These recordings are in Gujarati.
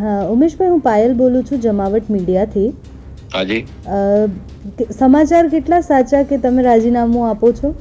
હા, ઉમેશભાઈ, હું પાયલ બોલું છું જમાવટ મીડિયાથી. હાજી. સમાચાર કેટલા સાચા કે તમે રાજીનામું આપો છો?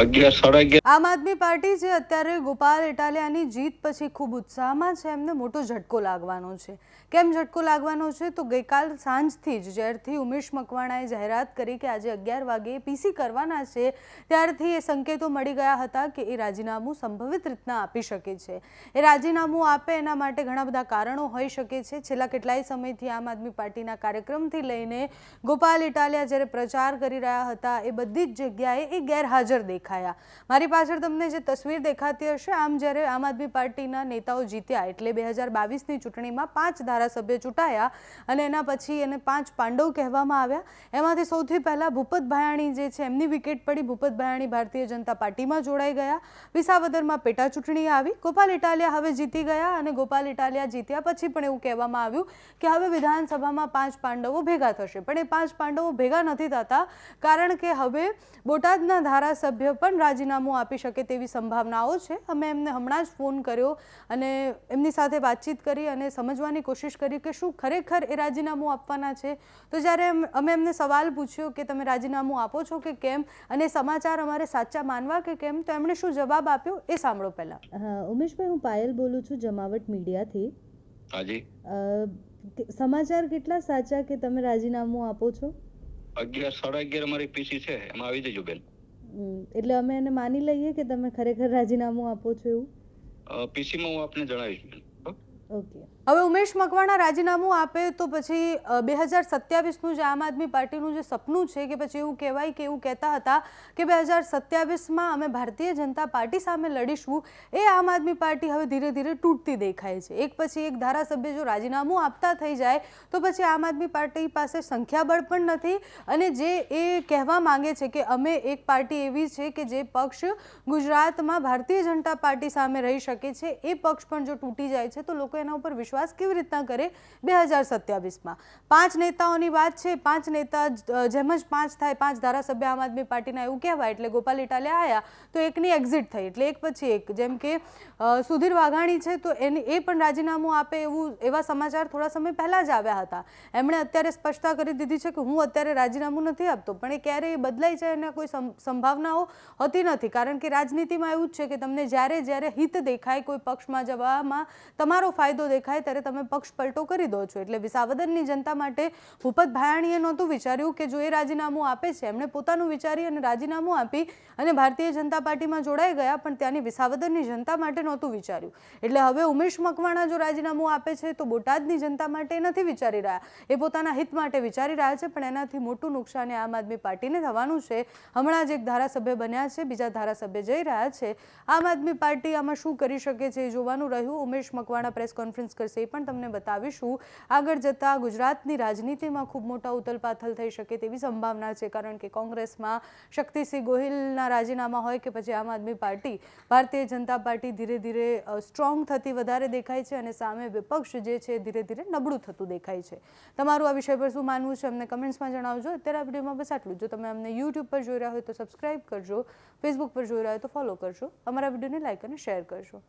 11 સાડા 11 આમ આદમી પાર્ટી જે અત્યારે ગોપાલ ઇટાલિયાની જીત પછી ખૂબ ઉત્સાહમાં છે, એમને મોટો ઝટકો લાગવાનો છે. કેમ ઝટકો લાગવાનો છે? તો ગઈકાલ સાંજથી જ જ્યારથી ઉમેશ મકવાણાએ જાહેરાત કરી કે આજે 11 વાગે પીસી કરવાના છે, ત્યારથી એ સંકેતો મળી ગયા હતા કે એ રાજીનામું સંભવિત રીતના આપી શકે છે. એ રાજીનામું આપે એના માટે ઘણા બધા કારણો હોઈ શકે છે. છેલ્લા કેટલાય સમયથી આમ આદમી પાર્ટીના કાર્યક્રમથી લઈને ગોપાલ ઇટાલિયા જ્યારે પ્રચાર કરી રહ્યા હતા એ બધી જ જગ્યાએ એ ગેરહાજર દેખાયા. મારી પાછળ તમને જે તસવીર દેખાતી હશે, આમ જ્યારે આમ આદમી પાર્ટીના નેતાઓ જીત્યા એટલે 2022ની ચૂંટણીમાં 5 ધારાસભ્ય ચૂંટાયા અને એના પછી એને 5 પાંડવ કહેવામાં આવ્યા. એમાંથી સૌથી પહેલાં ભૂપત ભાયાણી જે છે એમની વિકેટ પડી. ભૂપત ભાયાણી ભારતીય જનતા પાર્ટીમાં જોડાઈ ગયા. વિસાવદરમાં પેટા ચૂંટણી આવી. ગોપાલ ઇટાલિયા હવે જીતી ગયા અને ગોપાલ ઇટાલિયા જીત્યા પછી પણ એવું કહેવામાં આવ્યું કે હવે વિધાનસભામાં 5 પાંડવો ભેગા થશે, પણ એ 5 પાંડવો ભેગા નથી થતા કારણ કે હવે બોટાદના ધારાસભ્ય પણ રાજીનામું આપી શકે તેવી સંભાવનાઓ છે. અમે એમને હમણાં જ ફોન કર્યો અને એમની સાથે વાતચીત કરી અને સમજવાની કોશિશ કરી કે શું ખરેખર એ રાજીનામું આપવાના છે. તો જ્યારે અમે એમને સવાલ પૂછ્યો કે તમે રાજીનામું આપો છો કે કેમ અને સમાચાર અમારે સાચા માનવા કે કેમ, તો એમણે શું જવાબ આપ્યો એ સાંભળો પહેલા. હા, ઉમેશભાઈ, હું પાયલ બોલું છું જમાવટ મીડિયાથી. હાજી. સમાચાર કેટલા સાચા કે તમે રાજીનામું આપો છો? 11 સાડા 11 અમારી પીસી છે, એમાં આવી જજો બેન. એટલે અમે એને માની લઈએ કે તમે ખરેખર રાજીનામું આપો છો એવું? પીસીમાં હું આપને જણાવીશ બેન. ઓકે. હવે ઉમેશ મકવાણા રાજીનામું આપે તો પછી 2027નું જે આમ આદમી પાર્ટીનું જે સપનું છે કે પછી એવું કહેવાય કે એવું કહેતા હતા કે 2027માં અમે ભારતીય જનતા પાર્ટી સામે લડીશું, એ આમ આદમી પાર્ટી હવે ધીરે ધીરે તૂટતી દેખાય છે. એક પછી એક ધારાસભ્ય જો રાજીનામું આપતા થઈ જાય તો પછી આમ આદમી પાર્ટી પાસે સંખ્યાબળ પણ નથી અને જે એ કહેવા માંગે છે કે અમે એક પાર્ટી એવી છે કે જે પક્ષ ગુજરાતમાં ભારતીય જનતા પાર્ટી સામે રહી શકે છે, એ પક્ષ પણ જો તૂટી જાય છે તો લોકો એના ઉપર વિશ્વાસ કેવી રીતના કરે 2027માં? 5 નેતાઓની વાત છે. 5 નેતા જેમ જ 5 થાય, 5 ધારાસભ્ય આમ આદમી પાર્ટીના એવું કહેવાય એટલે ગોપાલ ઇટાલિયા આવ્યા તો એકની એક્ઝિટ થઈ એટલે એક પછી એક. જેમ કે સુધીર વાઘાણી છે તો એ પણ રાજીનામું આપે એવા સમાચાર થોડા સમય પહેલાં જ આવ્યા હતા. એમણે અત્યારે સ્પષ્ટતા કરી દીધી છે કે હું અત્યારે રાજીનામું નથી આપતો, પણ એ ક્યારેય બદલાઈ જાય એના કોઈ સંભાવનાઓ હોતી નથી કારણ કે રાજનીતિમાં એવું જ છે કે તમને જ્યારે હિત દેખાય કોઈ પક્ષમાં જવામાં, તમારો ફાયદો દેખાય ત્યારે તમે પક્ષ પલટો કરી દો છો. એટલે વિસાવદરની જનતા માટે ભૂપત ભાયાણીએ નહોતું વિચાર્યું કે જો એ રાજીનામું આપે છે, એમણે પોતાનું વિચારી અને રાજીનામું આપી અને ભારતીય જનતા પાર્ટીમાં જોડાઈ ગયા, પણ ત્યાંની વિસાવદરની જનતા માટે નહોતું વિચાર્યું. એટલે હવે ઉમેશ મકવાણા જો રાજીનામું આપે છે તો બોટાદની જનતા માટે નથી વિચારી રહ્યા, એ પોતાના હિત માટે વિચારી રહ્યા છે, પણ એનાથી મોટું નુકસાન એ આમ આદમી પાર્ટીને થવાનું છે. હમણાં જ એક ધારાસભ્ય બન્યા છે, બીજા ધારાસભ્ય જઈ રહ્યા છે. આમ આદમી પાર્ટી આમાં શું કરી શકે છે એ જોવાનું રહ્યું. ઉમેશ મકવાણા પ્રેસ કોન્ફરન્સ કરશે એ પણ તમને બતાવીશું. આગળ જતાં ગુજરાતની રાજનીતિમાં ખૂબ મોટા ઉથલપાથલ થઈ શકે તેવી સંભાવના છે કારણ કે કોંગ્રેસમાં શક્તિસિંહ ગોહિલના રાજીનામા હોય કે પછી આમ આદમી પાર્ટી, ભારતીય જનતા પાર્ટી ધીરે ધીરે સ્ટ્રોંગ થતી વધારે દેખાય છે અને સામે વિપક્ષ જે છે ધીરે ધીરે નબળું થતું દેખાય છે. તમારું આ વિષય પર શું માનવું છે અમને કમેન્ટ્સમાં જણાવજો. અત્યારે આ વિડીયોમાં બસ આટલું. જો તમે અમને યુટ્યુબ પર જોઈ રહ્યા હોય તો સબસ્ક્રાઇબ કરજો, ફેસબુક પર જોઈ રહ્યા હોય તો ફોલો કરજો, અમારા વિડીયોને લાઇક અને શેર કરજો.